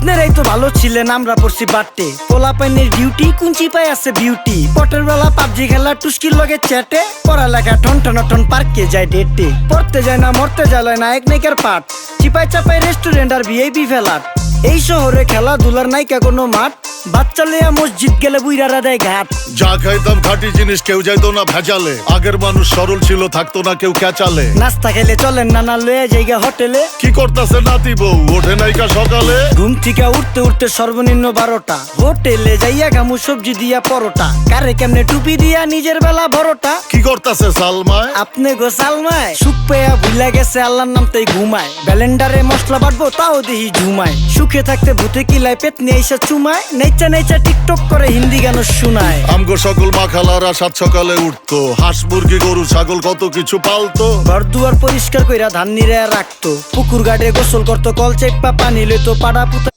আপনারাই তো ভালো ছিলেন, আমরা পড়ছি বাট্টে। পোলা পাইনের ডিউটি, কুঞ্চি পাই আছে বিউটি। পটের বেলা পাবজি খেলা, টুস্কির লগে চ্যাটে। পড়ালেখা ঠন ঠন পার্কে যায় ডেটে। পড়তে যায় না মরতে যায় নায়ক নায়িকার পাঠ। চিপাই চাপাই রেস্টুরেন্ট আর ভিআইপি ফেলাট। এই শহরে খেলাধুলার নাইকা কোনো মাঠ। বাচ্চা লইয়া মসজিদ গেলে বুইরারা দেয় ঘাট। যা খাইতাম খাঁটি জিনিস, কেউ যাইতো না ভেজালে। আগের মানুষ সরল ছিল, থাকতো না কেউ ক্যাচালে। নাস্তা খেলে চলেন নানা লইয়া জায়গা হোটেলে। কি করতাছে নাতি বউ, ওঠে নাইকা সকালে। ঘুম থেকে উঠতে উঠতে সর্বনিম্ন 12টা। হোটেলে যাইয়া গামু সবজি দিয়া পরোটা। কারে কেমনে টুপি দিয়া নিজের বেলা বড়টা। কি করতাছে সালমায়, আপনি গো সালমায়। সুখ পেয়া ভুলা গেছে আল্লাহর নাম তাই ঘুমায়। ব্যালেন্ডারে মশলা বাটবো তাও দেহি ঝুমায়। সুখে থাকতে ভূতে কিলায় পেট নিয়ে এসে চুমায়। নেচা নেচা টিকটক করে হিন্দি গান শোনায়। আমগো সকল মাখালারা সাত সকালে উঠতো। হাঁস মুরগি গরু ছাগল কত কিছু পালতো। ঘর দুয়ার পরিষ্কার কইরা ধান নিরে রাখতো। পুকুর গাড়ে গোসল করতো, কল চেপা পানি লইতো। পাড়া পুতা